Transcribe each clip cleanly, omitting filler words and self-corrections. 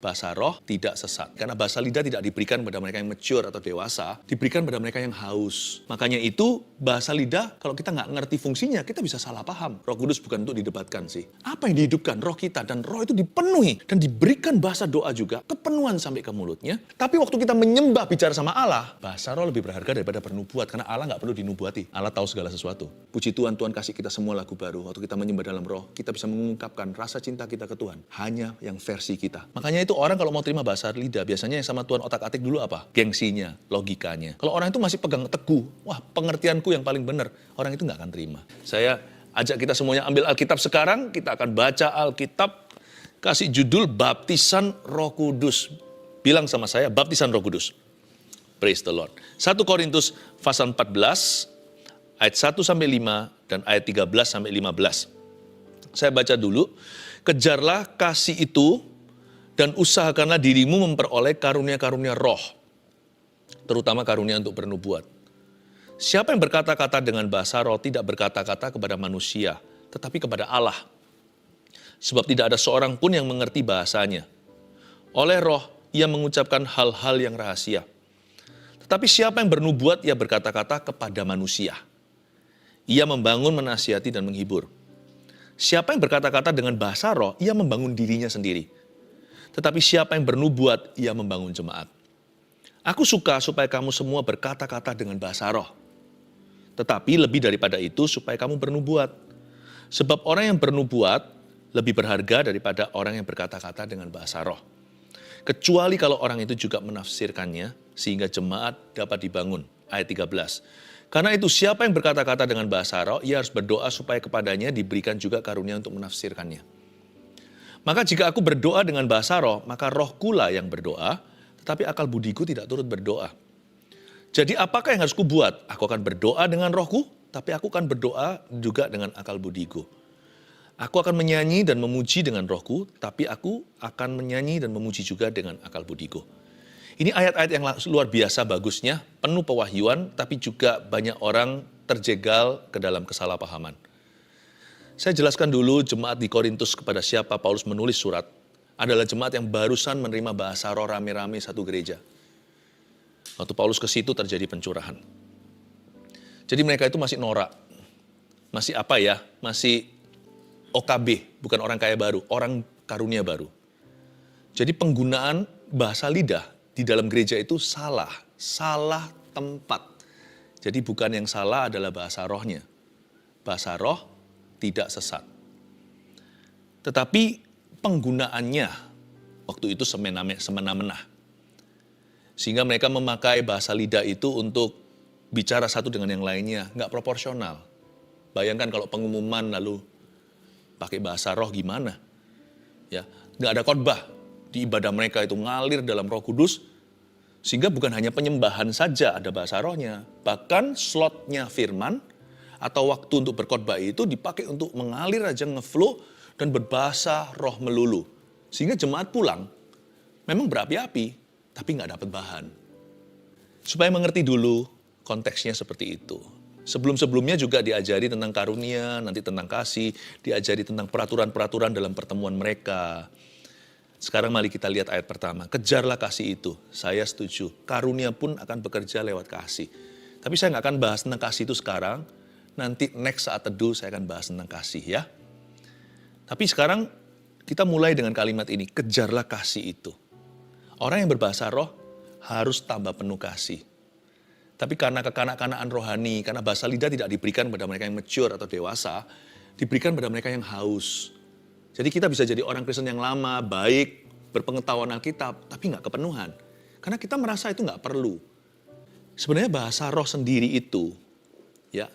Bahasa roh tidak sesat. Karena bahasa lidah tidak diberikan pada mereka yang mature atau dewasa, diberikan pada mereka yang haus. Makanya itu bahasa lidah, kalau kita nggak ngerti fungsinya, kita bisa salah paham. Roh Kudus bukan untuk didebatkan sih. Apa yang dihidupkan? Roh kita. Dan roh itu dipenuhi. Dan diberikan bahasa doa juga, kepenuhan sampai ke mulutnya. Tapi waktu kita menyembah bicara sama Allah, bahasa roh lebih berharga daripada bernubuat. Karena Allah nggak perlu dinubuati. Allah tahu segala sesuatu. Puji Tuhan, Tuhan kasih kita semua lagu baru. Waktu kita menyembah dalam roh, kita bisa mengungkapkan rasa cinta kita ke Tuhan. Hanya yang versi kita. Makanya itu orang kalau mau terima bahasa lidah, biasanya yang sama Tuhan otak-atik dulu apa? Gengsinya, logikanya. Kalau orang itu masih pegang teguh, wah pengertianku yang paling benar, orang itu nggak akan terima. Saya ajak kita semuanya ambil Alkitab sekarang, kita akan baca Alkitab, kasih judul Baptisan Roh Kudus. Bilang sama saya, Baptisan Roh Kudus. Praise the Lord. 1 Korintus pasal 14, ayat 1-5, dan ayat 13-15. Saya baca dulu, kejarlah kasih itu, dan usahakanlah dirimu memperoleh karunia-karunia roh, terutama karunia untuk bernubuat. Siapa yang berkata-kata dengan bahasa roh tidak berkata-kata kepada manusia, tetapi kepada Allah. Sebab tidak ada seorang pun yang mengerti bahasanya. Oleh roh, ia mengucapkan hal-hal yang rahasia. Tetapi siapa yang bernubuat, ia berkata-kata kepada manusia. Ia membangun, menasihati, dan menghibur. Siapa yang berkata-kata dengan bahasa roh, ia membangun dirinya sendiri. Tetapi siapa yang bernubuat, ia membangun jemaat. Aku suka supaya kamu semua berkata-kata dengan bahasa roh. Tetapi lebih daripada itu, supaya kamu bernubuat. Sebab orang yang bernubuat lebih berharga daripada orang yang berkata-kata dengan bahasa roh. Kecuali kalau orang itu juga menafsirkannya, sehingga jemaat dapat dibangun. Ayat 13. Karena itu siapa yang berkata-kata dengan bahasa roh, ia harus berdoa supaya kepadanya diberikan juga karunia untuk menafsirkannya. Maka jika aku berdoa dengan bahasa roh, maka rohku lah yang berdoa, tetapi akal budiku tidak turut berdoa. Jadi apakah yang harus kubuat? Aku akan berdoa dengan rohku, tapi aku akan berdoa juga dengan akal budiku. Aku akan menyanyi dan memuji dengan rohku, tapi aku akan menyanyi dan memuji juga dengan akal budiku. Ini ayat-ayat yang luar biasa bagusnya, penuh pewahyuan, tapi juga banyak orang terjegal ke dalam kesalahpahaman. Saya jelaskan dulu jemaat di Korintus kepada siapa Paulus menulis surat. Adalah jemaat yang barusan menerima bahasa roh rame-rame satu gereja. Waktu Paulus ke situ terjadi pencurahan. Jadi mereka itu masih norak. Masih apa ya? Masih OKB, bukan orang kaya baru, orang karunia baru. Jadi penggunaan bahasa lidah di dalam gereja itu salah tempat. Jadi bukan yang salah adalah bahasa rohnya. Bahasa roh tidak sesat. Tetapi penggunaannya waktu itu semena-mena. Sehingga mereka memakai bahasa lidah itu untuk bicara satu dengan yang lainnya. Nggak proporsional. Bayangkan kalau pengumuman lalu pakai bahasa roh gimana. Ya, nggak ada khotbah. Di ibadah mereka itu ngalir dalam Roh Kudus. Sehingga bukan hanya penyembahan saja ada bahasa rohnya. Bahkan slotnya firman atau waktu untuk berkhotbah itu dipakai untuk mengalir aja, ngeflow dan berbahasa roh melulu. Sehingga jemaat pulang, memang berapi-api, tapi nggak dapat bahan. Supaya mengerti dulu konteksnya seperti itu. Sebelum-sebelumnya juga diajari tentang karunia, nanti tentang kasih, diajari tentang peraturan-peraturan dalam pertemuan mereka. Sekarang mari kita lihat ayat pertama. Kejarlah kasih itu, saya setuju. Karunia pun akan bekerja lewat kasih. Tapi saya nggak akan bahas tentang kasih itu sekarang. Nanti next saat teduh saya akan bahas tentang kasih ya. Tapi sekarang kita mulai dengan kalimat ini, kejarlah kasih itu. Orang yang berbahasa roh harus tambah penuh kasih. Tapi karena kekanak-kanakan rohani, karena bahasa lidah tidak diberikan pada mereka yang mature atau dewasa, diberikan pada mereka yang haus. Jadi kita bisa jadi orang Kristen yang lama, baik, berpengetahuan Alkitab, tapi nggak kepenuhan. Karena kita merasa itu nggak perlu. Sebenarnya bahasa roh sendiri itu, ya,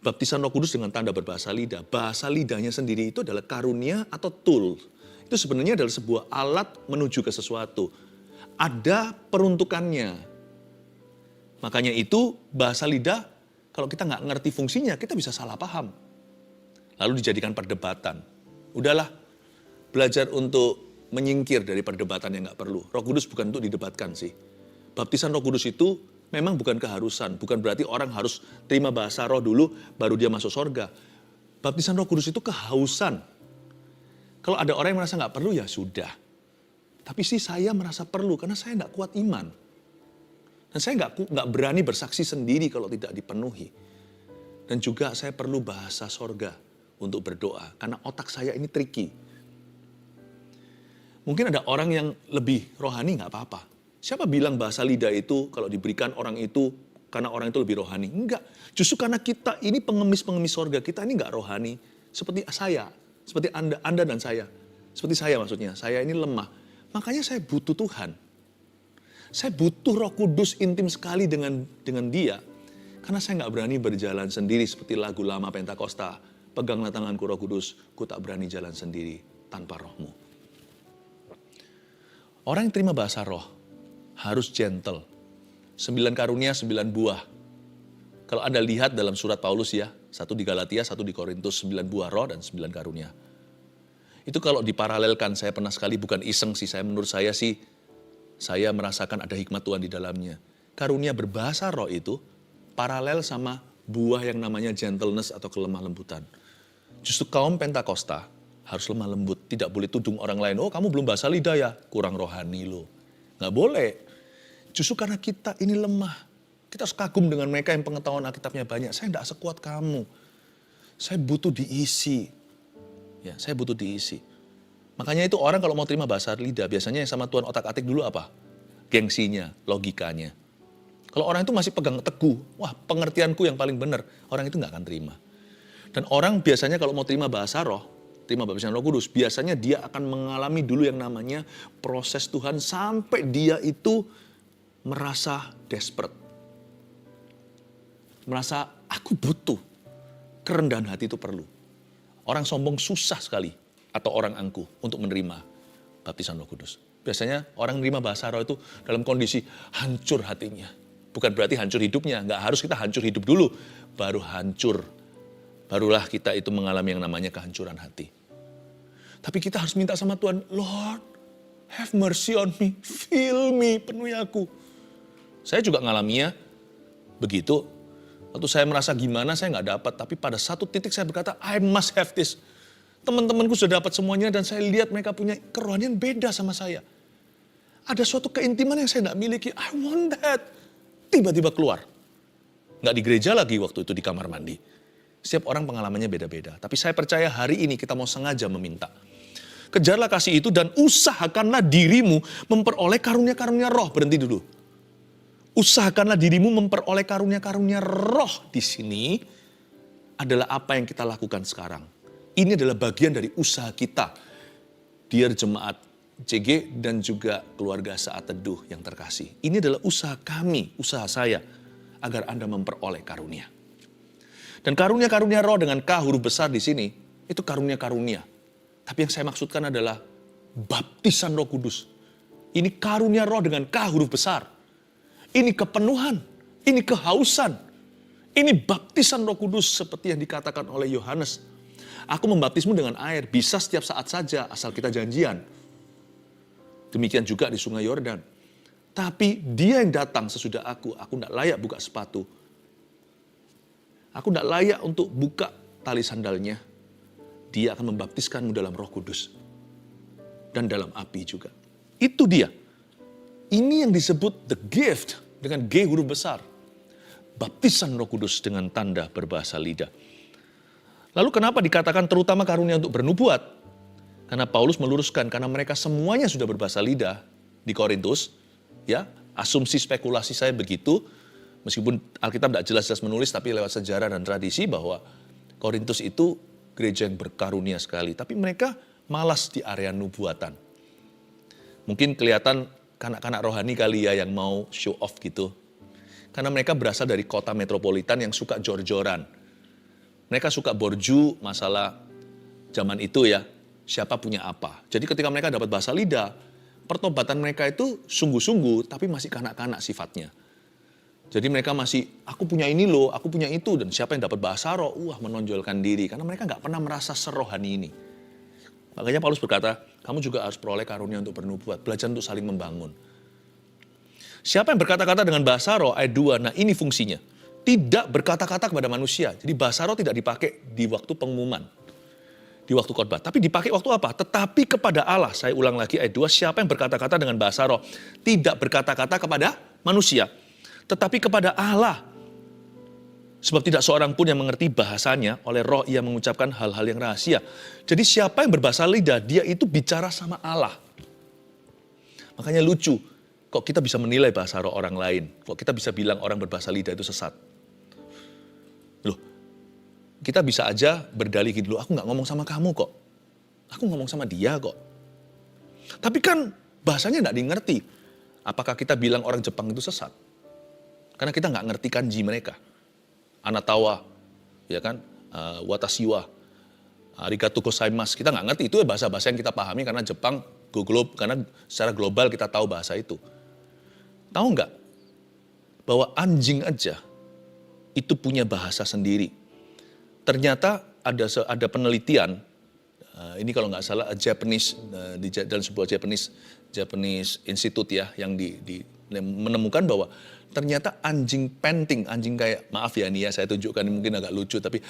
baptisan Roh Kudus dengan tanda berbahasa lidah. Bahasa lidahnya sendiri itu adalah karunia atau tool. Itu sebenarnya adalah sebuah alat menuju ke sesuatu. Ada peruntukannya. Makanya itu bahasa lidah, kalau kita nggak ngerti fungsinya, kita bisa salah paham. Lalu dijadikan perdebatan. Udahlah, belajar untuk menyingkir dari perdebatan yang nggak perlu. Roh Kudus bukan untuk didebatkan sih. Baptisan Roh Kudus itu memang bukan keharusan, bukan berarti orang harus terima bahasa roh dulu, baru dia masuk sorga. Baptisan Roh Kudus itu kehausan. Kalau ada orang yang merasa nggak perlu, ya sudah. Tapi sih saya merasa perlu karena saya tidak kuat iman. Dan saya nggak berani bersaksi sendiri kalau tidak dipenuhi. Dan juga saya perlu bahasa sorga untuk berdoa. Karena otak saya ini tricky. Mungkin ada orang yang lebih rohani nggak apa-apa. Siapa bilang bahasa lidah itu kalau diberikan orang itu karena orang itu lebih rohani? Enggak. Justru karena kita ini pengemis-pengemis sorga. Kita ini nggak rohani. Seperti saya. Seperti Anda dan saya. Seperti saya maksudnya. Saya ini lemah. Makanya saya butuh Tuhan. Saya butuh Roh Kudus intim sekali dengan Dia. Karena saya nggak berani berjalan sendiri seperti lagu lama Pentakosta. Peganglah tanganku Roh Kudus, ku tak berani jalan sendiri tanpa Roh-Mu. Orang yang terima bahasa roh harus gentle. 9 karunia, 9 buah. Kalau Anda lihat dalam surat Paulus ya, 1 di Galatia, 1 di Korintus, 9 buah roh dan 9 karunia. Itu kalau diparalelkan, saya pernah sekali, bukan iseng sih, menurut saya sih, saya merasakan ada hikmat Tuhan di dalamnya. Karunia berbahasa roh itu paralel sama buah yang namanya gentleness atau kelemah lembutan. Justru kaum Pentakosta harus lemah lembut. Tidak boleh tudung orang lain, oh kamu belum bahasa lidah ya, kurang rohani lo. Nggak boleh. Justru karena kita ini lemah. Kita harus kagum dengan mereka yang pengetahuan Alkitabnya banyak. Saya tidak sekuat kamu. Saya butuh diisi. Ya, saya butuh diisi. Makanya itu orang kalau mau terima bahasa lidah, biasanya yang sama Tuhan otak-atik dulu apa? Gengsinya, logikanya. Kalau orang itu masih pegang teguh, wah pengertianku yang paling benar, orang itu nggak akan terima. Dan orang biasanya kalau mau terima bahasa roh, terima baptisan Roh Kudus, biasanya dia akan mengalami dulu yang namanya proses Tuhan sampai dia itu merasa desperate. Merasa aku butuh, kerendahan hati itu perlu. Orang sombong susah sekali, atau orang angkuh untuk menerima baptisan Roh Kudus. Biasanya orang menerima bahasa roh itu dalam kondisi hancur hatinya. Bukan berarti hancur hidupnya, nggak harus kita hancur hidup dulu, baru hancur. Barulah kita itu mengalami yang namanya kehancuran hati. Tapi kita harus minta sama Tuhan, Lord, have mercy on me, fill me, penuhi aku. Saya juga ngalaminya begitu. Waktu saya merasa gimana, saya nggak dapat. Tapi pada satu titik saya berkata, I must have this. Teman-temanku sudah dapat semuanya dan saya lihat mereka punya kerohanian beda sama saya. Ada suatu keintiman yang saya nggak miliki, I want that. Tiba-tiba keluar. Nggak di gereja lagi waktu itu, di kamar mandi. Setiap orang pengalamannya beda-beda. Tapi saya percaya hari ini kita mau sengaja meminta. Kejarlah kasih itu dan usahakanlah dirimu memperoleh karunia-karunia roh. Berhenti dulu. Usahakanlah dirimu memperoleh karunia-karunia roh di sini adalah apa yang kita lakukan sekarang. Ini adalah bagian dari usaha kita. Dear jemaat CG dan juga keluarga Saat Teduh yang terkasih. Ini adalah usaha kami, usaha saya agar Anda memperoleh karunia. Dan karunia-karunia roh dengan K huruf besar di sini, itu karunia-karunia. Tapi yang saya maksudkan adalah baptisan Roh Kudus. Ini karunia roh dengan K huruf besar. Ini kepenuhan, ini kehausan. Ini baptisan Roh Kudus seperti yang dikatakan oleh Yohanes. Aku membaptismu dengan air, bisa setiap saat saja asal kita janjian. Demikian juga di Sungai Yordan. Tapi dia yang datang sesudah aku tidak layak buka sepatu. Aku tidak layak untuk buka tali sandalnya. Dia akan membaptiskanmu dalam Roh Kudus. Dan dalam api juga. Itu dia. Ini yang disebut the gift dengan G huruf besar. Baptisan Roh Kudus dengan tanda berbahasa lidah. Lalu kenapa dikatakan terutama karunia untuk bernubuat? Karena Paulus meluruskan, karena mereka semuanya sudah berbahasa lidah di Korintus. Ya, asumsi spekulasi saya begitu. Meskipun Alkitab tidak jelas-jelas menulis, tapi lewat sejarah dan tradisi bahwa Korintus itu gereja yang berkarunia sekali. Tapi mereka malas di area nubuatan. Mungkin kelihatan kanak-kanak rohani kali ya yang mau show off gitu. Karena mereka berasal dari kota metropolitan yang suka jor-joran. Mereka suka borju masalah zaman itu ya. Siapa punya apa. Jadi ketika mereka dapat bahasa lidah, pertobatan mereka itu sungguh-sungguh, tapi masih kanak-kanak sifatnya. Jadi mereka masih, aku punya ini loh, aku punya itu. Dan siapa yang dapat bahasa roh, menonjolkan diri. Karena mereka nggak pernah merasa serohani ini. Makanya Paulus berkata, kamu juga harus peroleh karunia untuk bernubuat. Belajar untuk saling membangun. Siapa yang berkata-kata dengan bahasa roh, ayat 2, nah ini fungsinya. Tidak berkata-kata kepada manusia. Jadi bahasa roh tidak dipakai di waktu pengumuman. di waktu khotbah. Tapi dipakai waktu apa? Tetapi kepada Allah. Saya ulang lagi ayat 2. Siapa yang berkata-kata dengan bahasa roh? Tidak berkata-kata kepada manusia. Tetapi kepada Allah. Sebab tidak seorang pun yang mengerti bahasanya, oleh roh ia mengucapkan hal-hal yang rahasia. Jadi siapa yang berbahasa lidah, dia itu bicara sama Allah. Makanya lucu, kok kita bisa menilai bahasa roh orang lain? Kok kita bisa bilang orang berbahasa lidah itu sesat? Loh, kita bisa aja berdalih gitu, loh, aku gak ngomong sama kamu kok. Aku ngomong sama dia kok. Tapi kan bahasanya gak dimengerti. Apakah kita bilang orang Jepang itu sesat? Karena kita gak ngerti kanji mereka. Anatawa, ya kan, watashiwa, arigatou gozaimasu, kita nggak ngerti, itu bahasa-bahasa yang kita pahami karena Jepang, karena secara global kita tahu bahasa itu. Tahu nggak, bahwa anjing aja itu punya bahasa sendiri. Ternyata ada penelitian, ini kalau nggak salah Japanese, dalam sebuah Japanese Institute ya, yang menemukan bahwa ternyata anjing penting, anjing kayak, maaf ya nih ya, saya tunjukkan ini mungkin agak lucu, tapi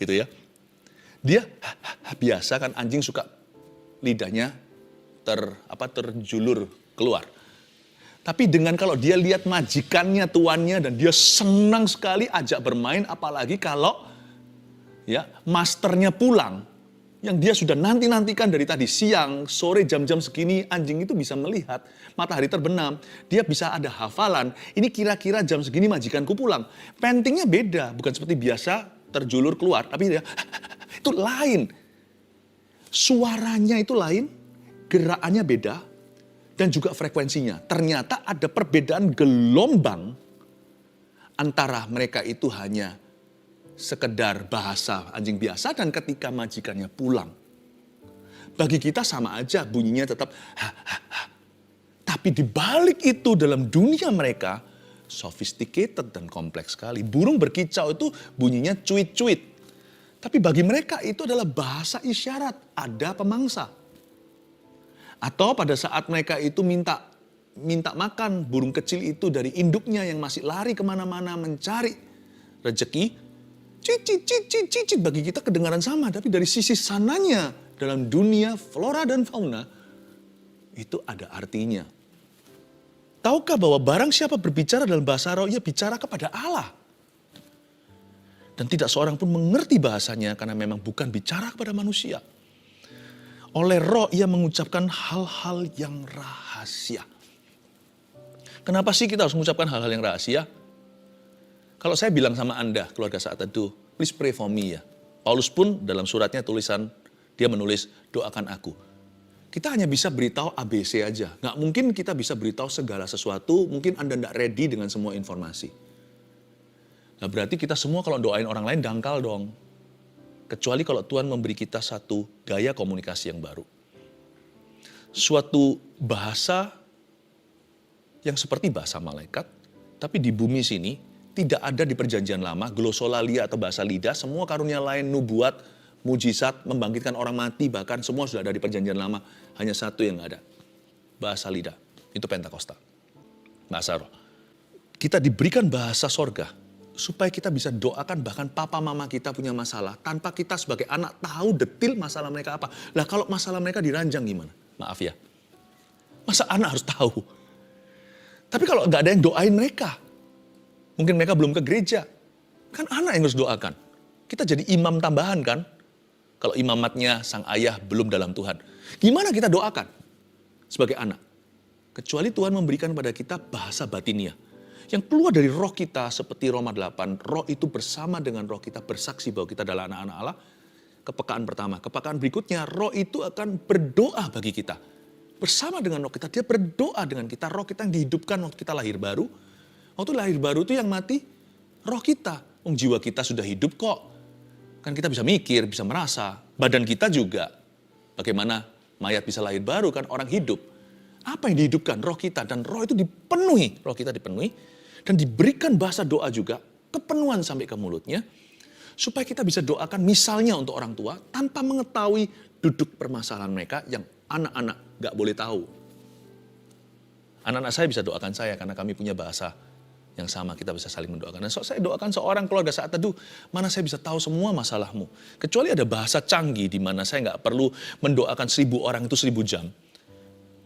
gitu ya. Dia biasa kan anjing suka lidahnya terjulur keluar. Tapi dengan kalau dia lihat majikannya, tuannya, dan dia senang sekali ajak bermain, apalagi kalau ya masternya pulang, yang dia sudah nanti-nantikan dari tadi siang, sore, jam-jam segini, anjing itu bisa melihat matahari terbenam. Dia bisa ada hafalan, ini kira-kira jam segini majikanku pulang. Pentingnya beda, bukan seperti biasa terjulur keluar, tapi dia itu lain. Suaranya itu lain, gerakannya beda, dan juga frekuensinya. Ternyata ada perbedaan gelombang antara mereka itu hanya sekedar bahasa anjing biasa dan ketika majikannya pulang. Bagi kita sama aja bunyinya tetap Tapi di balik itu dalam dunia mereka sophisticated dan kompleks sekali. Burung berkicau itu bunyinya cuit-cuit. Tapi bagi mereka itu adalah bahasa isyarat, ada pemangsa. Atau pada saat mereka itu minta makan burung kecil itu dari induknya yang masih lari kemana-mana mencari rezeki, cicit bagi kita kedengaran sama, tapi dari sisi sananya dalam dunia flora dan fauna itu ada artinya. Tahukah bahwa barang siapa berbicara dalam bahasa roh, ia bicara kepada Allah. Dan tidak seorang pun mengerti bahasanya karena memang bukan bicara kepada manusia. Oleh roh ia mengucapkan hal-hal yang rahasia. Kenapa sih kita harus mengucapkan hal-hal yang rahasia? Kalau saya bilang sama Anda, keluarga Saat Teduh, please pray for me ya. Paulus pun dalam suratnya dia menulis, doakan aku. Kita hanya bisa beritahu ABC aja. Nggak mungkin kita bisa beritahu segala sesuatu, mungkin Anda nggak ready dengan semua informasi. Nah berarti kita semua kalau doain orang lain dangkal dong. Kecuali kalau Tuhan memberi kita satu gaya komunikasi yang baru. Suatu bahasa yang seperti bahasa malaikat, tapi di bumi sini, tidak ada di perjanjian lama, glosolalia atau bahasa lidah, semua karunia lain, nubuat, mujizat, membangkitkan orang mati, bahkan semua sudah ada di perjanjian lama. Hanya satu yang nggak ada, bahasa lidah, itu Pentakosta, bahasa roh. Kita diberikan bahasa sorga, supaya kita bisa doakan bahkan papa mama kita punya masalah, tanpa kita sebagai anak tahu detil masalah mereka apa. Lah kalau masalah mereka diranjang gimana? Maaf ya, masa anak harus tahu? Tapi kalau nggak ada yang doain mereka, mungkin mereka belum ke gereja. Kan anak yang harus doakan. Kita jadi imam tambahan kan. Kalau imamatnya sang ayah belum dalam Tuhan. Gimana kita doakan sebagai anak? Kecuali Tuhan memberikan pada kita bahasa batinia. Yang keluar dari roh kita seperti Roma 8. Roh itu bersama dengan roh kita bersaksi bahwa kita adalah anak-anak Allah. Kepekaan pertama. Kepekaan berikutnya roh itu akan berdoa bagi kita. Bersama dengan roh kita, dia berdoa dengan kita. Roh kita yang dihidupkan waktu kita lahir baru. Waktu lahir baru itu yang mati roh kita. Jiwa kita sudah hidup kok. Kan kita bisa mikir, bisa merasa. Badan kita juga. Bagaimana mayat bisa lahir baru kan orang hidup. Apa yang dihidupkan? Roh kita. Dan roh itu dipenuhi. Roh kita dipenuhi. Dan diberikan bahasa doa juga. Kepenuhan sampai ke mulutnya. Supaya kita bisa doakan misalnya untuk orang tua. Tanpa mengetahui duduk permasalahan mereka yang anak-anak gak boleh tahu. Anak-anak saya bisa doakan saya karena kami punya bahasa yang sama kita bisa saling mendoakan. Dan saya doakan seorang keluarga saat teduh, mana saya bisa tahu semua masalahmu. Kecuali ada bahasa canggih di mana saya nggak perlu mendoakan 1000 orang itu 1000 jam.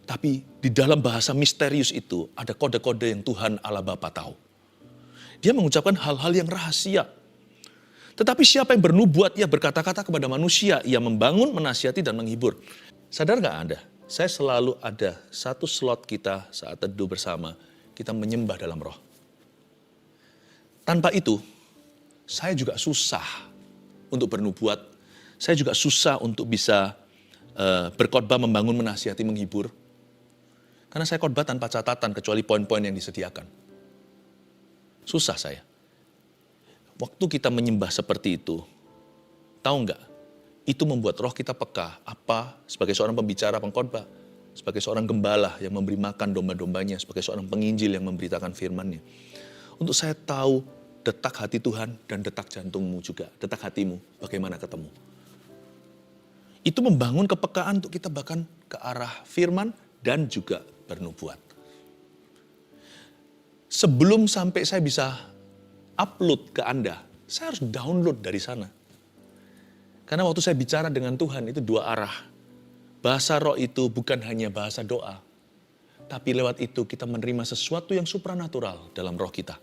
Tapi di dalam bahasa misterius itu ada kode-kode yang Tuhan Allah Bapa tahu. Dia mengucapkan hal-hal yang rahasia. Tetapi siapa yang bernubuat, ia berkata-kata kepada manusia, ia membangun, menasihati, dan menghibur. Sadar nggak Anda? Saya selalu ada satu slot kita saat teduh bersama, kita menyembah dalam roh. Tanpa itu, saya juga susah untuk bernubuat. Saya juga susah untuk bisa berkhotbah, membangun, menasihati, menghibur. Karena saya khotbah tanpa catatan kecuali poin-poin yang disediakan. Susah saya. Waktu kita menyembah seperti itu, tahu nggak? Itu membuat roh kita peka. Apa sebagai seorang pembicara, pengkhotbah, sebagai seorang gembala yang memberi makan domba-dombanya, sebagai seorang penginjil yang memberitakan firman-Nya. Untuk saya tahu detak hati Tuhan dan detak jantungmu juga, detak hatimu, bagaimana ketemu. Itu membangun kepekaan untuk kita bahkan ke arah firman dan juga bernubuat. Sebelum sampai saya bisa upload ke Anda, saya harus download dari sana. Karena waktu saya bicara dengan Tuhan itu dua arah. Bahasa roh itu bukan hanya bahasa doa, tapi lewat itu kita menerima sesuatu yang supranatural dalam roh kita.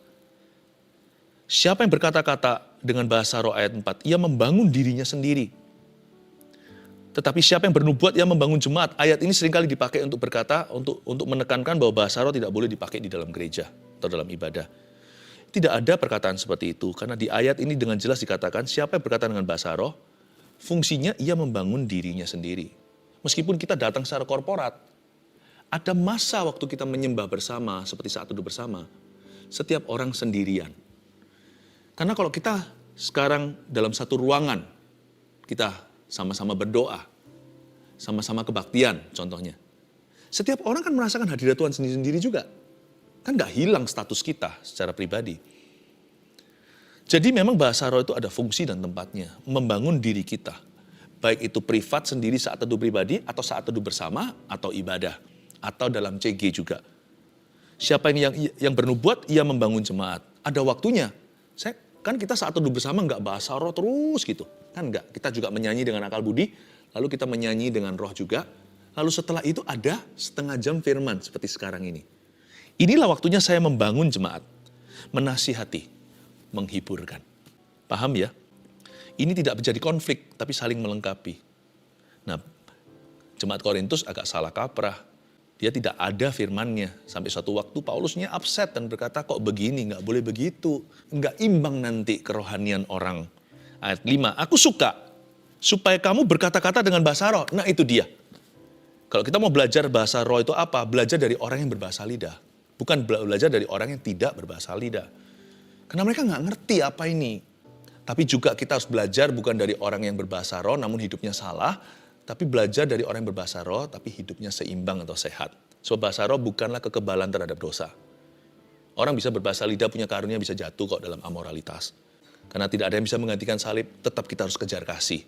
Siapa yang berkata-kata dengan bahasa roh ayat 4, ia membangun dirinya sendiri. Tetapi siapa yang bernubuat, ia membangun jemaat. Ayat ini seringkali dipakai untuk berkata, untuk menekankan bahwa bahasa roh tidak boleh dipakai di dalam gereja atau dalam ibadah. Tidak ada perkataan seperti itu, karena di ayat ini dengan jelas dikatakan, siapa yang berkata dengan bahasa roh, fungsinya ia membangun dirinya sendiri. Meskipun kita datang secara korporat, ada masa waktu kita menyembah bersama, seperti saat teduh bersama, setiap orang sendirian. Karena kalau kita sekarang dalam satu ruangan, kita sama-sama berdoa, sama-sama kebaktian contohnya. Setiap orang kan merasakan hadirat Tuhan sendiri-sendiri juga. Kan gak hilang status kita secara pribadi. Jadi memang bahasa roh itu ada fungsi dan tempatnya. Membangun diri kita. Baik itu privat sendiri saat teduh pribadi, atau saat teduh bersama, atau ibadah. Atau dalam CG juga. Siapa yang bernubuat, ia membangun jemaat. Ada waktunya. Kan kita saat teduh bersama nggak bahasa roh terus gitu. Kan nggak. Kita juga menyanyi dengan akal budi, lalu kita menyanyi dengan roh juga. Lalu setelah itu ada setengah jam firman seperti sekarang ini. Inilah waktunya saya membangun jemaat. Menasihati, menghiburkan. Paham ya? Ini tidak menjadi konflik, tapi saling melengkapi. Nah, jemaat Korintus agak salah kaprah. Dia tidak ada firmannya. Sampai suatu waktu Paulusnya upset dan berkata, kok begini, nggak boleh begitu. Nggak imbang nanti kerohanian orang. Ayat 5, aku suka supaya kamu berkata-kata dengan bahasa roh. Nah itu dia. Kalau kita mau belajar bahasa roh itu apa? Belajar dari orang yang berbahasa lidah. Bukan belajar dari orang yang tidak berbahasa lidah. Karena mereka nggak ngerti apa ini. Tapi juga kita harus belajar bukan dari orang yang berbahasa roh namun hidupnya salah. Tapi belajar dari orang yang berbahasa roh, tapi hidupnya seimbang atau sehat. Sebab bahasa roh bukanlah kekebalan terhadap dosa. Orang bisa berbahasa lidah, punya karunia bisa jatuh kok dalam amoralitas. Karena tidak ada yang bisa menggantikan salib, tetap kita harus kejar kasih.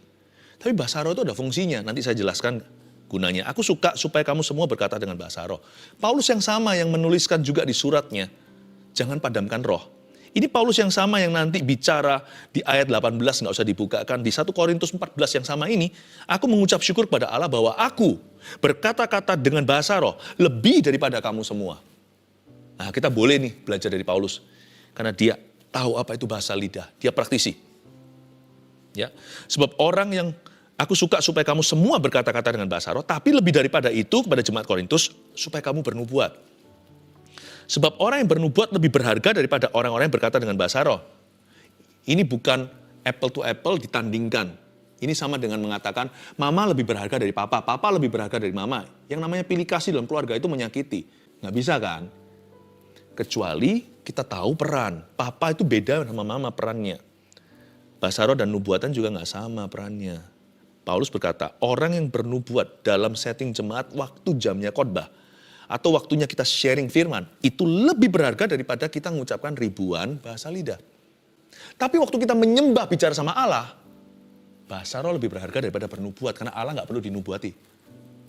Tapi bahasa roh itu ada fungsinya, nanti saya jelaskan gunanya. Aku suka supaya kamu semua berkata dengan bahasa roh. Paulus yang sama yang menuliskan juga di suratnya, jangan padamkan roh. Ini Paulus yang sama yang nanti bicara di ayat 18, nggak usah dibukakan. Di 1 Korintus 14 yang sama ini, aku mengucap syukur kepada Allah bahwa aku berkata-kata dengan bahasa roh lebih daripada kamu semua. Nah kita boleh nih belajar dari Paulus. Karena dia tahu apa itu bahasa lidah, dia praktisi. Ya, sebab orang yang aku suka supaya kamu semua berkata-kata dengan bahasa roh, tapi lebih daripada itu kepada jemaat Korintus, supaya kamu bernubuat. Sebab orang yang bernubuat lebih berharga daripada orang-orang yang berkata dengan bahasa roh. Ini bukan apple to apple ditandingkan. Ini sama dengan mengatakan, mama lebih berharga dari papa, papa lebih berharga dari mama. Yang namanya pilih kasih dalam keluarga itu menyakiti. Nggak bisa kan? Kecuali kita tahu peran. Papa itu beda sama mama perannya. Bahasa roh dan nubuatan juga nggak sama perannya. Paulus berkata, orang yang bernubuat dalam setting jemaat waktu jamnya khotbah, atau waktunya kita sharing firman, itu lebih berharga daripada kita mengucapkan ribuan bahasa lidah. Tapi waktu kita menyembah bicara sama Allah, bahasa roh lebih berharga daripada bernubuat, karena Allah nggak perlu dinubuati.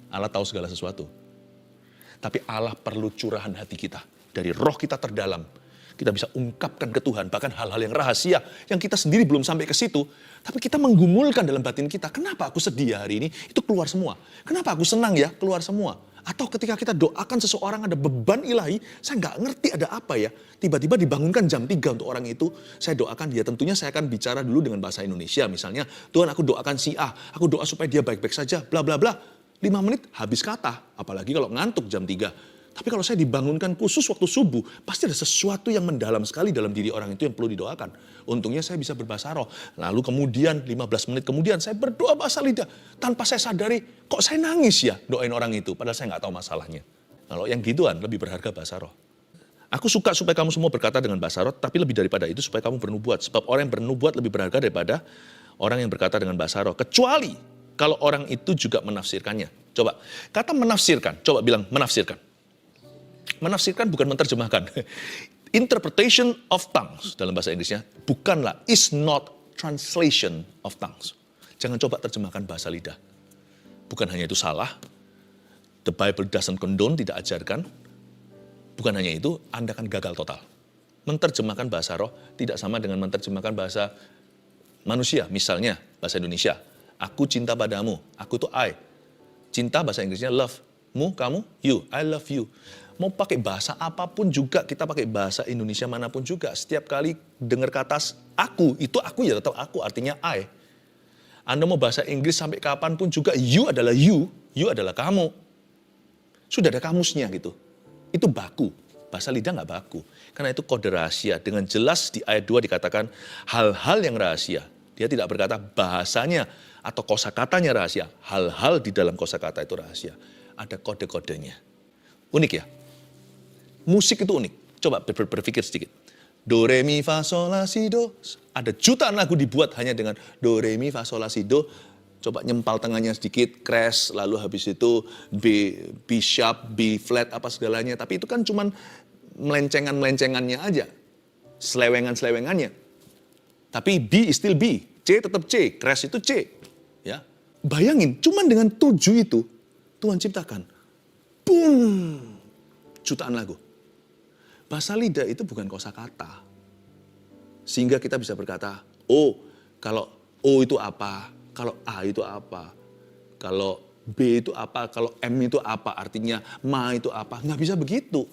Allah tahu segala sesuatu. Tapi Allah perlu curahan hati kita, dari roh kita terdalam. Kita bisa ungkapkan ke Tuhan, bahkan hal-hal yang rahasia yang kita sendiri belum sampai ke situ. Tapi kita menggumulkan dalam batin kita, kenapa aku sedih hari ini? Itu keluar semua. Kenapa aku senang ya? Keluar semua. Atau ketika kita doakan seseorang ada beban ilahi, saya nggak ngerti ada apa ya. Tiba-tiba dibangunkan jam 3 untuk orang itu, saya doakan dia. Tentunya saya akan bicara dulu dengan bahasa Indonesia. Misalnya, Tuhan aku doakan si A, aku doa supaya dia baik-baik saja, bla bla bla. 5 menit habis kata, apalagi kalau ngantuk jam 3. Tapi kalau saya dibangunkan khusus waktu subuh, pasti ada sesuatu yang mendalam sekali dalam diri orang itu yang perlu didoakan. Untungnya saya bisa berbahasa roh. Lalu kemudian 15 menit kemudian saya berdoa bahasa lidah. Tanpa saya sadari, kok saya nangis ya doain orang itu. Padahal saya nggak tahu masalahnya. Kalau yang gituan lebih berharga bahasa roh. Aku suka supaya kamu semua berkata dengan bahasa roh, tapi lebih daripada itu supaya kamu bernubuat. Sebab orang yang bernubuat lebih berharga daripada orang yang berkata dengan bahasa roh. Kecuali kalau orang itu juga menafsirkannya. Coba, kata menafsirkan, coba bilang menafsirkan. Menafsirkan bukan menerjemahkan. Interpretation of tongues dalam bahasa Inggrisnya bukanlah, is not translation of tongues. Jangan coba terjemahkan bahasa lidah. Bukan hanya itu salah. The Bible doesn't condone, tidak ajarkan. Bukan hanya itu, Anda akan gagal total. Menerjemahkan bahasa roh tidak sama dengan menerjemahkan bahasa manusia. Misalnya bahasa Indonesia, aku cinta padamu, aku itu I. Cinta bahasa Inggrisnya love. Mu, kamu, you, I love you. Mau pakai bahasa apapun juga, kita pakai bahasa Indonesia manapun juga. Setiap kali dengar kata aku, itu aku ya tetap aku, artinya I. Anda mau bahasa Inggris sampai kapanpun juga, you adalah kamu. Sudah ada kamusnya gitu. Itu baku, bahasa lidah nggak baku. Karena itu kode rahasia, dengan jelas di ayat 2 dikatakan hal-hal yang rahasia. Dia tidak berkata bahasanya atau kosakatanya rahasia. Hal-hal di dalam kosakata itu rahasia. Ada kode-kodenya. Unik ya? Musik itu unik. Coba berpikir sedikit. Do, re, mi, fa, sol, la, si, do. Ada jutaan lagu dibuat hanya dengan do, re, mi, fa, sol, la, si, do. Coba nyempal tengahnya sedikit, crash, lalu habis itu B sharp, B flat, apa segalanya. Tapi itu kan cuman melencengan-melencengannya aja. Selewengan-selewengannya. Tapi B is still B. C tetap C. Crash itu C. Ya. Bayangin, cuman dengan 7 itu, Tuhan ciptakan. Boom! Jutaan lagu. Bahasa lidah itu bukan kosakata. Sehingga kita bisa berkata, oh, kalau O itu apa, kalau A itu apa, kalau B itu apa, kalau M itu apa, artinya Ma itu apa. Nggak bisa begitu.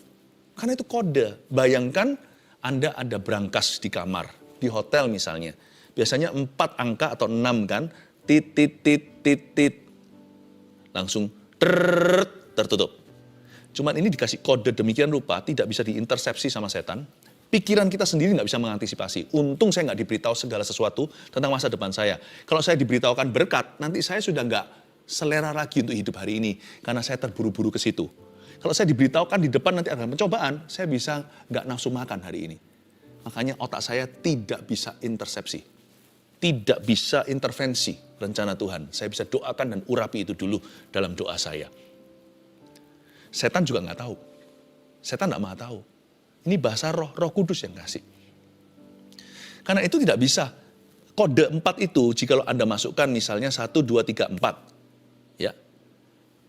Karena itu kode. Bayangkan Anda ada brankas di kamar, di hotel misalnya. Biasanya 4 angka atau 6 kan, tit, tit, tit, tit, tit. Langsung tertutup. Cuman ini dikasih kode demikian rupa, tidak bisa diintersepsi sama setan. Pikiran kita sendiri nggak bisa mengantisipasi. Untung saya nggak diberitahu segala sesuatu tentang masa depan saya. Kalau saya diberitahukan berkat, nanti saya sudah nggak selera lagi untuk hidup hari ini. Karena saya terburu-buru ke situ. Kalau saya diberitahukan di depan nanti ada pencobaan, saya bisa nggak nafsu makan hari ini. Makanya otak saya tidak bisa intersepsi. Tidak bisa intervensi rencana Tuhan. Saya bisa doakan dan urapi itu dulu dalam doa saya. Setan juga nggak tahu. Setan nggak mau tahu. Ini bahasa roh kudus yang kasih. Karena itu tidak bisa. Kode 4 itu, jika Anda masukkan misalnya 1, 2, 3, 4. Ya.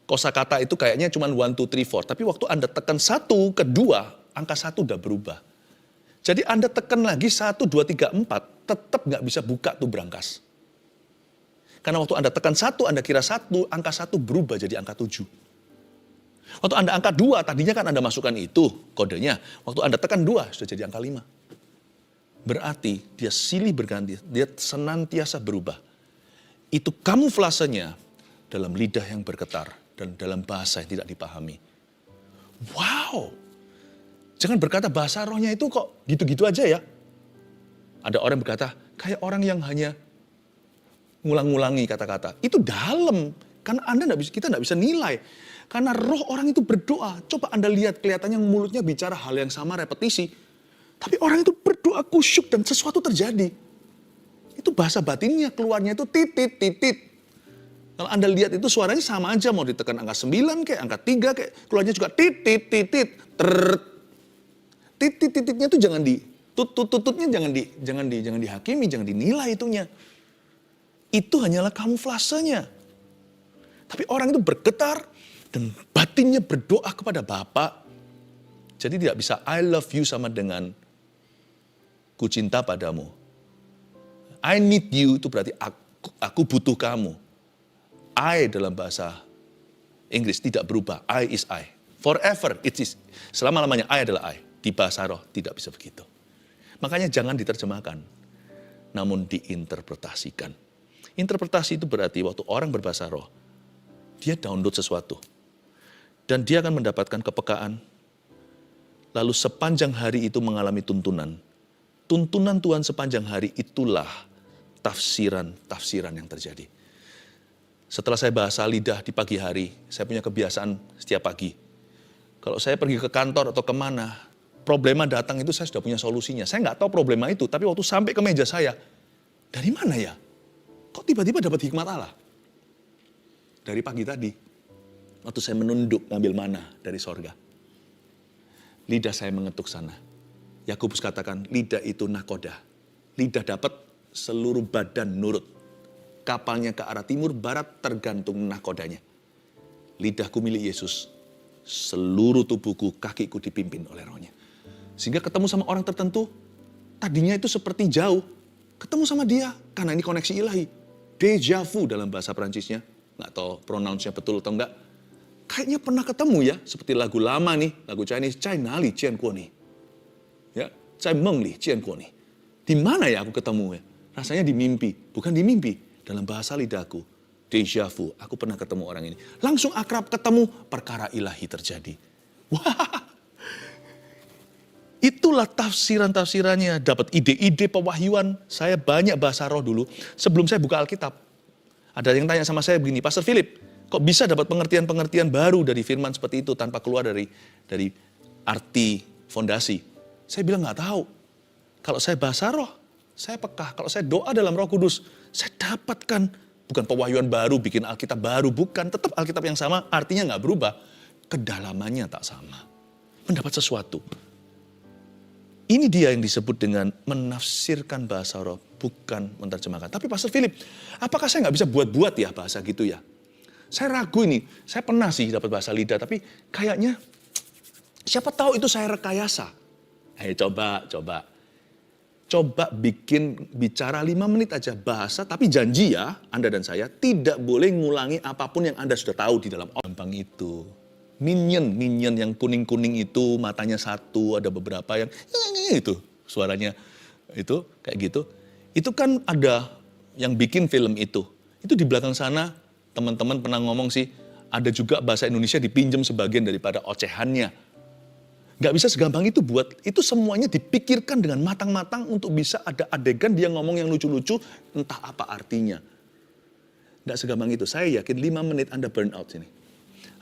Kosakata itu kayaknya cuma 1, 2, 3, 4. Tapi waktu Anda tekan 1, kedua, angka 1 udah berubah. Jadi Anda tekan lagi 1, 2, 3, 4, tetap nggak bisa buka tuh brankas. Karena waktu Anda tekan 1, Anda kira 1, angka 1 berubah jadi angka 7. Waktu Anda angka 2, tadinya kan Anda masukkan itu kodenya. Waktu Anda tekan 2, sudah jadi angka 5. Berarti dia silih berganti, dia senantiasa berubah. Itu kamuflasenya dalam lidah yang bergetar dan dalam bahasa yang tidak dipahami. Wow! Jangan berkata bahasa rohnya itu kok gitu-gitu aja ya. Ada orang berkata, kayak orang yang hanya ngulang-ngulangi kata-kata. Itu dalam. Karena kita nggak bisa nilai. Karena roh orang itu berdoa. Coba Anda lihat kelihatannya mulutnya bicara hal yang sama repetisi. Tapi orang itu berdoa kusyuk dan sesuatu terjadi. Itu bahasa batinnya keluarnya itu titit, titit. Kalau Anda lihat itu suaranya sama aja. Mau ditekan angka 9 kayak angka 3 kayak. Keluarnya juga titit, titit. Titit-tititnya itu jangan tututnya jangan dihakimi, jangan dinilai itunya. Itu hanyalah kamuflasenya. Tapi orang itu bergetar dan batinnya berdoa kepada Bapa. Jadi tidak bisa I love you sama dengan ku cinta padamu. I need you itu berarti aku butuh kamu. I dalam bahasa Inggris tidak berubah. I is I. Forever it is. Selama-lamanya I adalah I. Di bahasa roh tidak bisa begitu. Makanya jangan diterjemahkan, namun diinterpretasikan. Interpretasi itu berarti waktu orang berbahasa roh, dia download sesuatu. Dan dia akan mendapatkan kepekaan. Lalu sepanjang hari itu mengalami tuntunan. Tuntunan Tuhan sepanjang hari itulah tafsiran-tafsiran yang terjadi. Setelah saya bahasa lidah di pagi hari, saya punya kebiasaan setiap pagi. Kalau saya pergi ke kantor atau kemana, problema datang itu saya sudah punya solusinya. Saya nggak tahu problema itu, tapi waktu sampai ke meja saya, dari mana ya? Kok tiba-tiba dapat hikmat Allah? Dari pagi tadi, waktu saya menunduk ngambil mana dari sorga. Lidah saya mengetuk sana. Yakobus katakan, lidah itu nakoda. Lidah dapat, seluruh badan nurut. Kapalnya ke arah timur, barat tergantung nakodanya. Lidahku milik Yesus. Seluruh tubuhku, kakiku dipimpin oleh rohnya. Sehingga ketemu sama orang tertentu, tadinya itu seperti jauh. Ketemu sama dia, karena ini koneksi ilahi. Déjà vu dalam bahasa Perancisnya. Nggak tahu pronounce-nya betul atau enggak. Kayaknya pernah ketemu ya, seperti lagu lama nih, lagu Chinese, Cai Nali Jian Guo Ni. Ya, Cai Meng Li Jian Guo Ni. Di mana ya aku ketemu ya? Rasanya di mimpi, bukan di mimpi. Dalam bahasa lidahku, déjà vu, aku pernah ketemu orang ini. Langsung akrab ketemu, perkara ilahi terjadi. Wah, itulah tafsiran-tafsirannya. Dapat ide-ide pewahyuan. Saya banyak bahasa roh dulu, sebelum saya buka Alkitab. Ada yang tanya sama saya begini, Pastor Philip, kok bisa dapat pengertian-pengertian baru dari firman seperti itu tanpa keluar dari arti fondasi? Saya bilang nggak tahu. Kalau saya bahasa roh, saya peka. Kalau saya doa dalam Roh Kudus, saya dapatkan bukan pewahyuan baru, bikin Alkitab baru, bukan. Tetap Alkitab yang sama, artinya nggak berubah. Kedalamannya tak sama. Mendapat sesuatu. Ini dia yang disebut dengan menafsirkan bahasa roh, bukan menerjemahkan. Tapi Pastor Philip, apakah saya nggak bisa buat-buat ya bahasa gitu ya? Saya ragu ini. Saya pernah sih dapat bahasa lidah, tapi kayaknya siapa tahu itu saya rekayasa. Coba bikin bicara 5 menit aja bahasa, tapi janji ya, Anda dan saya tidak boleh ngulangi apapun yang Anda sudah tahu di dalam gampang itu. Minion yang kuning-kuning itu, matanya satu, ada beberapa yang itu, suaranya itu kayak gitu. Itu kan ada yang bikin film itu. Itu di belakang sana, teman-teman pernah ngomong sih, ada juga bahasa Indonesia dipinjam sebagian daripada ocehannya. Gak bisa segampang itu buat, itu semuanya dipikirkan dengan matang-matang untuk bisa ada adegan dia ngomong yang lucu-lucu, entah apa artinya. Gak segampang itu, saya yakin 5 menit Anda burn out sini.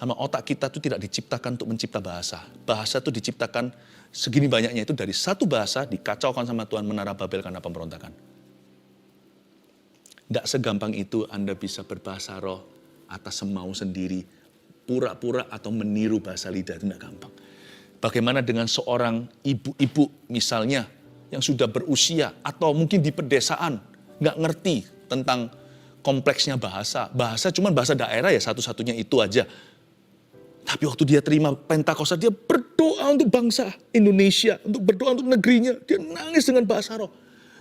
Sama otak kita itu tidak diciptakan untuk mencipta bahasa. Bahasa itu diciptakan segini banyaknya itu dari satu bahasa dikacaukan sama Tuhan menara Babel karena pemberontakan. Gak segampang itu Anda bisa berbahasa roh atas semau sendiri, pura-pura atau meniru bahasa lidah, itu gak gampang. Bagaimana dengan seorang ibu-ibu misalnya yang sudah berusia atau mungkin di pedesaan, nggak ngerti tentang kompleksnya bahasa. Bahasa cuma bahasa daerah ya satu-satunya itu aja. Tapi waktu dia terima Pentakosta, dia berdoa untuk bangsa Indonesia, untuk berdoa untuk negerinya. Dia nangis dengan bahasa roh.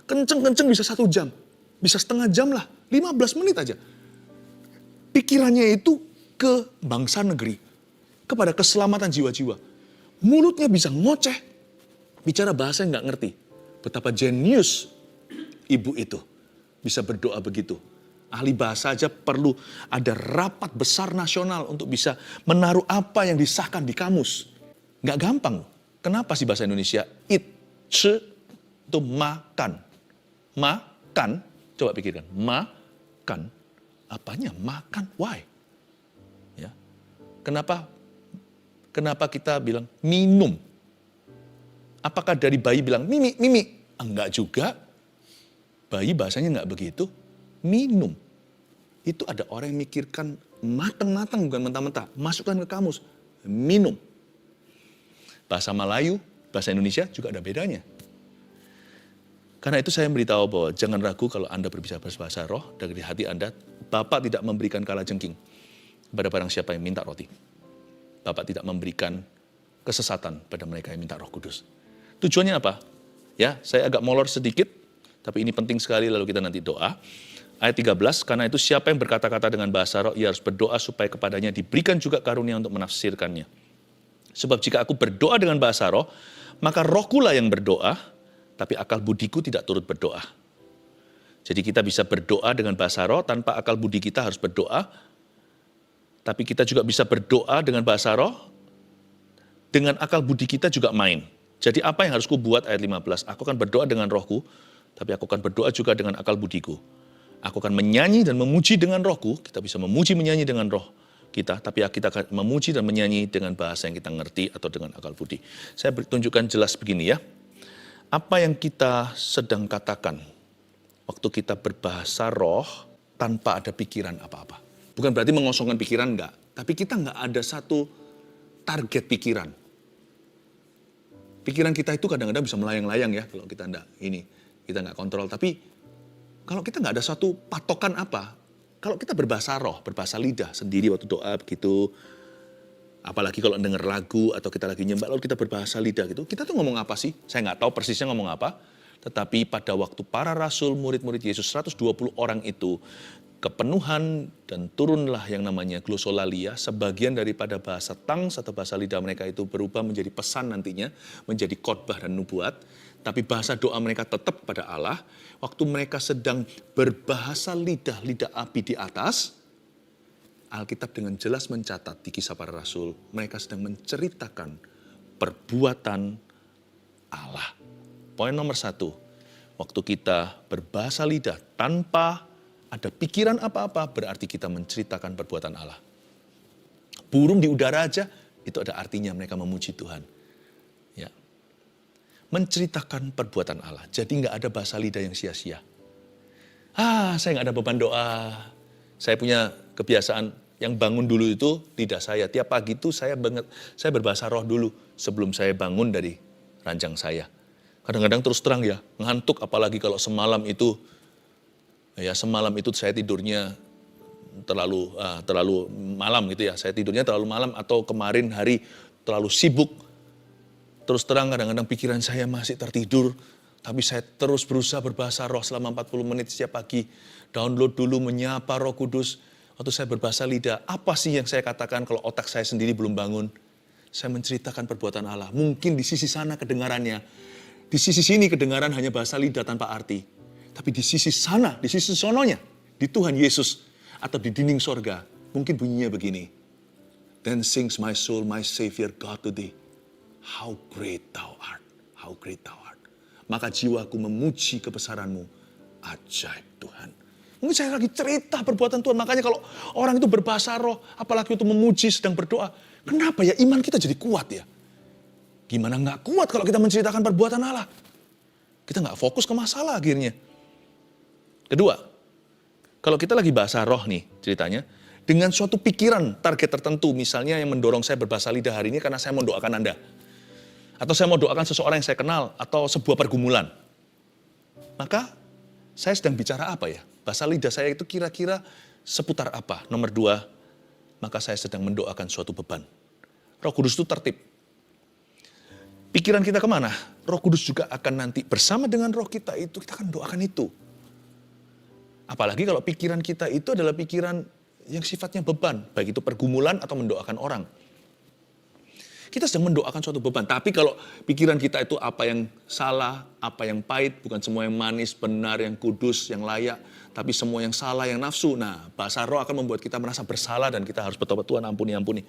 Kenceng-kenceng bisa 1 jam, bisa setengah jam lah, 15 menit aja. Pikirannya itu ke bangsa negeri, kepada keselamatan jiwa-jiwa. Mulutnya bisa ngoceh, bicara bahasa yang nggak ngerti. Betapa jenius ibu itu bisa berdoa begitu. Ahli bahasa aja perlu ada rapat besar nasional untuk bisa menaruh apa yang disahkan di kamus. Nggak gampang. Kenapa sih bahasa Indonesia? Eat, itu makan. Makan, coba pikirkan. Makan, apanya? Makan, why? Ya. Kenapa kita bilang minum? Apakah dari bayi bilang mimi, mimi? Enggak juga. Bayi bahasanya enggak begitu. Minum. Itu ada orang yang mikirkan matang-matang, bukan mentah-mentah. Masukkan ke kamus. Minum. Bahasa Melayu, bahasa Indonesia juga ada bedanya. Karena itu saya memberitahu bahwa jangan ragu kalau Anda berbicara bahasa roh dari hati Anda. Bapak tidak memberikan kalajengking kepada barang siapa yang minta roti. Bapak tidak memberikan kesesatan pada mereka yang minta Roh Kudus. Tujuannya apa? Ya, saya agak molor sedikit, tapi ini penting sekali lalu kita nanti doa. Ayat 13, karena itu siapa yang berkata-kata dengan bahasa roh, ia harus berdoa supaya kepadanya diberikan juga karunia untuk menafsirkannya. Sebab jika aku berdoa dengan bahasa roh, maka rohkulah yang berdoa, tapi akal budiku tidak turut berdoa. Jadi kita bisa berdoa dengan bahasa roh tanpa akal budi kita harus berdoa. Tapi kita juga bisa berdoa dengan bahasa roh, dengan akal budi kita juga main. Jadi apa yang harus kubuat ayat 15? Aku akan berdoa dengan rohku, tapi aku akan berdoa juga dengan akal budiku. Aku akan menyanyi dan memuji dengan rohku, kita bisa memuji menyanyi dengan roh kita, tapi kita akan memuji dan menyanyi dengan bahasa yang kita ngerti atau dengan akal budi. Saya tunjukkan jelas begini ya. Apa yang kita sedang katakan waktu kita berbahasa roh tanpa ada pikiran apa-apa. Bukan berarti mengosongkan pikiran, enggak. Tapi kita enggak ada satu target pikiran. Pikiran kita itu kadang-kadang bisa melayang-layang ya kalau kita enggak kontrol. Tapi kalau kita enggak ada satu patokan apa, kalau kita berbahasa roh, berbahasa lidah sendiri waktu doa begitu, apalagi kalau dengar lagu atau kita lagi nyembah lalu kita berbahasa lidah gitu, kita tuh ngomong apa sih? Saya nggak tahu persisnya ngomong apa, tetapi pada waktu para rasul, murid-murid Yesus 120 orang itu kepenuhan dan turunlah yang namanya glosolalia, sebagian daripada bahasa tongues atau bahasa lidah mereka itu berubah menjadi pesan nantinya, menjadi khotbah dan nubuat, tapi bahasa doa mereka tetap pada Allah. Waktu mereka sedang berbahasa lidah api di atas, Alkitab dengan jelas mencatat di Kisah Para Rasul, mereka sedang menceritakan perbuatan Allah. Poin nomor 1, waktu kita berbahasa lidah tanpa ada pikiran apa-apa, berarti kita menceritakan perbuatan Allah. Burung di udara aja, itu ada artinya mereka memuji Tuhan. Ya. Menceritakan perbuatan Allah. Jadi nggak ada bahasa lidah yang sia-sia. Saya nggak ada beban doa. Saya punya kebiasaan yang bangun dulu itu lidah saya. Tiap pagi itu saya berbahasa roh dulu sebelum saya bangun dari ranjang saya. Kadang-kadang terus terang ya, ngantuk apalagi kalau semalam itu saya tidurnya terlalu malam gitu ya. Saya tidurnya terlalu malam atau kemarin hari terlalu sibuk. Terus terang kadang-kadang pikiran saya masih tertidur. Tapi saya terus berusaha berbahasa roh selama 40 menit setiap pagi. Download dulu menyapa Roh Kudus. Waktu saya berbahasa lidah, apa sih yang saya katakan kalau otak saya sendiri belum bangun? Saya menceritakan perbuatan Allah. Mungkin di sisi sana kedengarannya. Di sisi sini kedengaran hanya bahasa lidah tanpa arti. Tapi di sisi sana, di sisi sononya, di Tuhan Yesus, atau di dinding sorga, mungkin bunyinya begini. Then sings my soul, my Savior God to thee. How great thou art, how great thou art. Maka jiwaku memuji kebesaranmu, ajaib Tuhan. Mungkin saya lagi cerita perbuatan Tuhan, makanya kalau orang itu berbahasa roh, apalagi itu memuji, sedang berdoa, kenapa ya iman kita jadi kuat ya? Gimana nggak kuat kalau kita menceritakan perbuatan Allah? Kita nggak fokus ke masalah akhirnya. Kedua, kalau kita lagi bahasa roh nih ceritanya, dengan suatu pikiran target tertentu, misalnya yang mendorong saya berbahasa lidah hari ini karena saya mau doakan Anda. Atau saya mau doakan seseorang yang saya kenal, atau sebuah pergumulan. Maka, saya sedang bicara apa ya? Bahasa lidah saya itu kira-kira seputar apa? Nomor 2, maka saya sedang mendoakan suatu beban. Roh Kudus itu tertib. Pikiran kita kemana? Roh Kudus juga akan nanti bersama dengan roh kita itu, kita akan doakan itu. Apalagi kalau pikiran kita itu adalah pikiran yang sifatnya beban, baik itu pergumulan atau mendoakan orang. Kita sedang mendoakan suatu beban, tapi kalau pikiran kita itu apa yang salah, apa yang pahit, bukan semua yang manis, benar, yang kudus, yang layak, tapi semua yang salah, yang nafsu. Nah, bahasa roh akan membuat kita merasa bersalah dan kita harus bertobat, Tuhan ampuni, ampuni.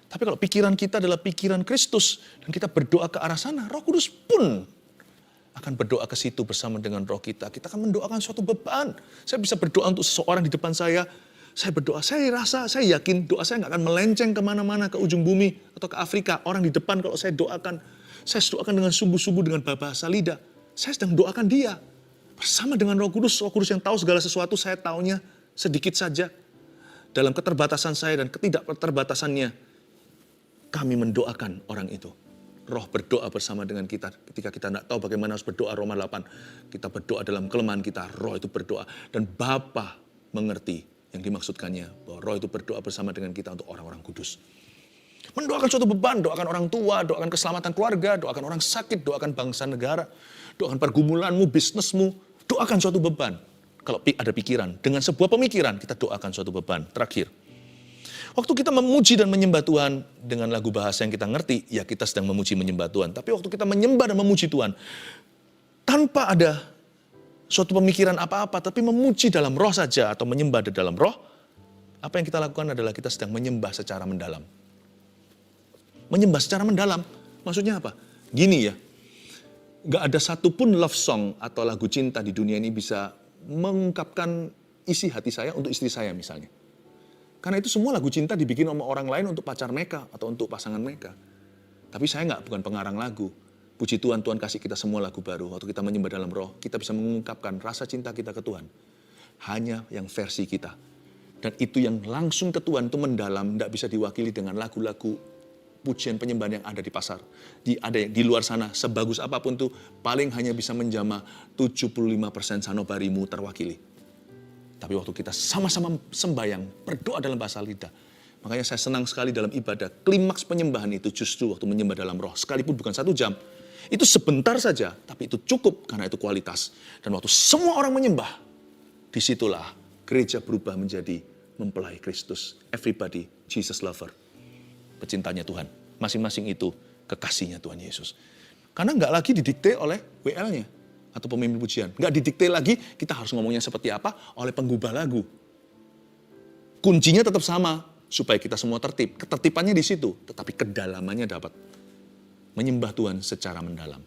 Tapi kalau pikiran kita adalah pikiran Kristus dan kita berdoa ke arah sana, Roh Kudus pun akan berdoa ke situ bersama dengan roh kita. Kita akan mendoakan suatu beban. Saya bisa berdoa untuk seseorang di depan saya. Saya berdoa, saya yakin doa saya nggak akan melenceng kemana-mana ke ujung bumi atau ke Afrika. Orang di depan kalau saya doakan dengan sungguh-sungguh dengan bahasa lidah. Saya sedang doakan dia. Bersama dengan Roh Kudus yang tahu segala sesuatu, saya taunya sedikit saja. Dalam keterbatasan saya dan ketidakterbatasannya, kami mendoakan orang itu. Roh berdoa bersama dengan kita. Ketika kita tidak tahu bagaimana harus berdoa, Roma 8. Kita berdoa dalam kelemahan kita, roh itu berdoa. Dan Bapa mengerti yang dimaksudkannya. Bahwa roh itu berdoa bersama dengan kita untuk orang-orang kudus. Mendoakan suatu beban, doakan orang tua, doakan keselamatan keluarga, doakan orang sakit, doakan bangsa negara, doakan pergumulanmu, bisnismu, doakan suatu beban. Kalau ada pikiran, dengan sebuah pemikiran kita doakan suatu beban. Terakhir, waktu kita memuji dan menyembah Tuhan dengan lagu bahasa yang kita ngerti, ya kita sedang memuji menyembah Tuhan. Tapi waktu kita menyembah dan memuji Tuhan, tanpa ada suatu pemikiran apa-apa, tapi memuji dalam roh saja atau menyembah di dalam roh, apa yang kita lakukan adalah kita sedang menyembah secara mendalam. Menyembah secara mendalam, maksudnya apa? Gini ya, gak ada satupun love song atau lagu cinta di dunia ini bisa mengungkapkan isi hati saya untuk istri saya misalnya. Karena itu semua lagu cinta dibikin sama orang lain untuk pacar mereka atau untuk pasangan mereka. Tapi saya bukan pengarang lagu. Puji Tuhan, Tuhan kasih kita semua lagu baru. Waktu kita menyembah dalam roh, kita bisa mengungkapkan rasa cinta kita ke Tuhan. Hanya yang versi kita. Dan itu yang langsung ke Tuhan itu mendalam, tidak bisa diwakili dengan lagu-lagu pujian penyembahan yang ada di pasar. Ada yang di luar sana, sebagus apapun tuh, paling hanya bisa menjamah 75% sanubarimu terwakili. Tapi waktu kita sama-sama sembayang, berdoa dalam bahasa lidah. Makanya saya senang sekali dalam ibadah, klimaks penyembahan itu justru waktu menyembah dalam roh. Sekalipun bukan 1 jam, itu sebentar saja, tapi itu cukup karena itu kualitas. Dan waktu semua orang menyembah, disitulah gereja berubah menjadi mempelai Kristus. Everybody, Jesus lover. Pecintanya Tuhan. Masing-masing itu kekasihnya Tuhan Yesus. Karena nggak lagi didikte oleh WL-nya atau pemimpin pujian. Nggak didikte lagi kita harus ngomongnya seperti apa oleh penggubah lagu. Kuncinya tetap sama supaya kita semua tertib. Ketertibannya di situ, tetapi kedalamannya dapat menyembah Tuhan secara mendalam.